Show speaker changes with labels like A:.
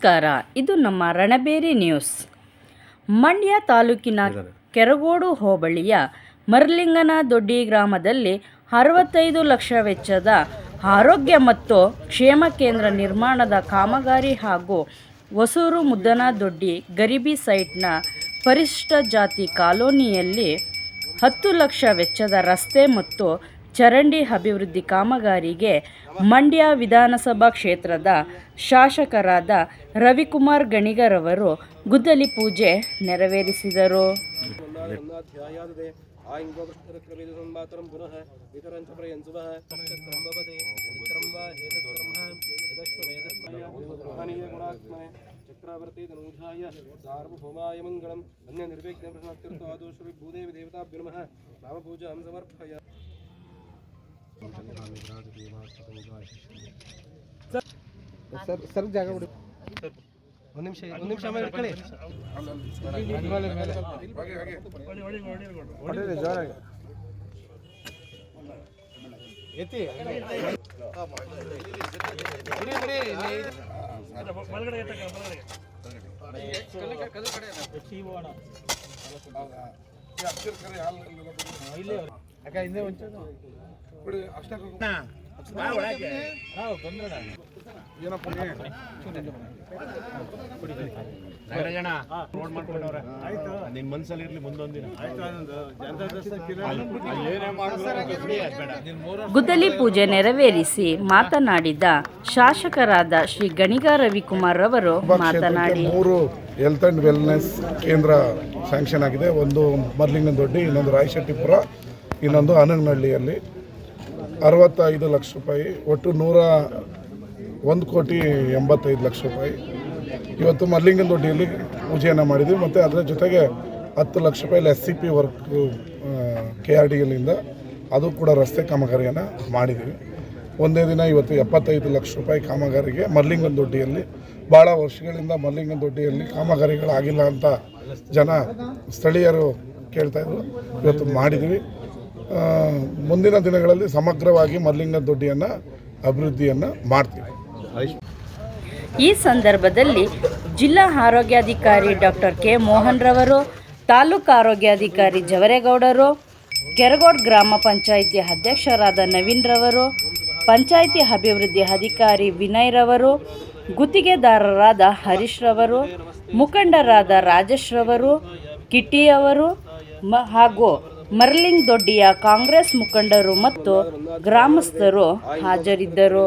A: ನಮಸ್ಕಾರ, ಇದು ನಮ್ಮ ರಣಬೇರಿ ನ್ಯೂಸ್. ಮಂಡ್ಯ ತಾಲೂಕಿನ ಕೆರಗೋಡು ಹೋಬಳಿಯ ಮರಲಿಂಗನದೊಡ್ಡಿ ಗ್ರಾಮದಲ್ಲಿ 65 ಲಕ್ಷ ವೆಚ್ಚದ ಆರೋಗ್ಯ ಮತ್ತು ಕ್ಷೇಮ ಕೇಂದ್ರ ನಿರ್ಮಾಣದ ಕಾಮಗಾರಿ ಹಾಗೂ ಹೊಸೂರು ಮುದ್ದನದೊಡ್ಡಿ ಗರಿಬಿ ಸೈಟ್ನ ಪರಿಶಿಷ್ಟ ಜಾತಿ ಕಾಲೋನಿಯಲ್ಲಿ 10 ಲಕ್ಷ ವೆಚ್ಚದ ರಸ್ತೆ ಮತ್ತು ಚರಂಡಿ ಅಭಿವೃದ್ಧಿ ಕಾಮಗಾರಿಗೆ ಮಂಡ್ಯ ವಿಧಾನಸಭಾ ಕ್ಷೇತ್ರದ ಶಾಸಕರಾದ ರವಿಕುಮಾರ್ ಗಣಿಗರವರು ಗುದ್ದಲಿ ಪೂಜೆ ನೆರವೇರಿಸಿದರು.
B: ಚಕ್ರವರ್ತಿ ಧನುಧಾಯ ಸಾರ್ವಭೌಮಾಯ ಮಂಗಳಂ ಅನ್ಯ ನಿರ್ವಿಘ್ನ ಪ್ರಸಾದ್ಯರ್ಥ ಆದೋಶ್ರೀ ಭೂದೇವಿ ದೇವತಾಭ್ಯೋ ನಮಃ ನಾಮಪೂಜಾಂ ಸಮರ್ಪಯ. ಸರ್ ಜಾಗ ಬಿಡಿ, ಒಂದು ನಿಮಿಷ ಆಮೇಲೆ ಇಟ್ಕೊಳ್ಳಿ. ಎತ್ತಿ
A: ಗುದ್ದಲಿ ಪೂಜೆ ನೆರವೇರಿಸಿ ಮಾತನಾಡಿದ ಶಾಸಕರಾದ ಶ್ರೀ ಗಣಿಗ ರವಿಕುಮಾರ್ ಅವರು ಮಾತನಾಡಿ,
C: 3 ಹೆಲ್ತ್ ಅಂಡ್ ವೆಲ್ನೆಸ್ ಕೇಂದ್ರ ಸ್ಯಾಂಕ್ಷನ್ ಆಗಿದೆ. ಒಂದು ಮರಲಿಂಗನದೊಡ್ಡಿ, ಇನ್ನೊಂದು ರಾಯಶೆಟ್ಟಿಪುರ, ಇನ್ನೊಂದು ಹನಗನಹಳ್ಳಿಯಲ್ಲಿ 65 ಲಕ್ಷ ರೂಪಾಯಿ, ಒಟ್ಟು 1,85 ಲಕ್ಷ ರೂಪಾಯಿ. ಇವತ್ತು ಮರಲಿಂಗನದೊಡ್ಡಿಯಲ್ಲಿ ಪೂಜೆಯನ್ನು ಮಾಡಿದ್ವಿ. ಮತ್ತು ಅದರ ಜೊತೆಗೆ 10 ಲಕ್ಷ ರೂಪಾಯಿ SCP ವರ್ಕ್ KRDLಯಿಂದ ಅದು ಕೂಡ ರಸ್ತೆ ಕಾಮಗಾರಿಯನ್ನು ಮಾಡಿದ್ದೀವಿ. ಒಂದೇ ದಿನ ಇವತ್ತು 75 ಲಕ್ಷ ರೂಪಾಯಿ ಕಾಮಗಾರಿಗೆ ಮರಲಿಂಗನದೊಡ್ಡಿಯಲ್ಲಿ ಭಾಳ ವರ್ಷಗಳಿಂದ ಮರಲಿಂಗನದೊಡ್ಡಿಯಲ್ಲಿ ಕಾಮಗಾರಿಗಳಾಗಿಲ್ಲ ಅಂತ ಜನ ಸ್ಥಳೀಯರು ಕೇಳ್ತಾಯಿದ್ರು. ಇವತ್ತು ಮಾಡಿದ್ವಿ. ಮುಂದಿನ ದಿನಗಳಲ್ಲಿ ಸಮಗ್ರವಾಗಿ ಮರಲಿಂಗನದೊಡ್ಡಿಯನ್ನು ಅಭಿವೃದ್ಧಿಯನ್ನು ಮಾಡ್ತೀವಿ.
A: ಈ ಸಂದರ್ಭದಲ್ಲಿ ಜಿಲ್ಲಾ ಆರೋಗ್ಯಾಧಿಕಾರಿ ಡಾಕ್ಟರ್ ಕೆ ಮೋಹನ್ ರವರು, ತಾಲೂಕು ಆರೋಗ್ಯಾಧಿಕಾರಿ ಜವರೇಗೌಡರು, ಕೆರಗೋಡು ಗ್ರಾಮ ಪಂಚಾಯಿತಿ ಅಧ್ಯಕ್ಷರಾದ ನವೀನ್ ರವರು, ಪಂಚಾಯಿತಿ ಅಭಿವೃದ್ಧಿ ಅಧಿಕಾರಿ ವಿನಯ್ ರವರು, ಗುತ್ತಿಗೆದಾರರಾದ ಹರೀಶ್ ರವರು, ಮುಖಂಡರಾದ ರಾಜೇಶ್ ರವರು, ಕಿಟ್ಟಿಯವರು ಹಾಗೂ ಮರಲಿಂಗನದೊಡ್ಡಿಯ ಕಾಂಗ್ರೆಸ್ ಮುಖಂಡರು ಮತ್ತು ಗ್ರಾಮಸ್ಥರು ಹಾಜರಿದ್ದರು.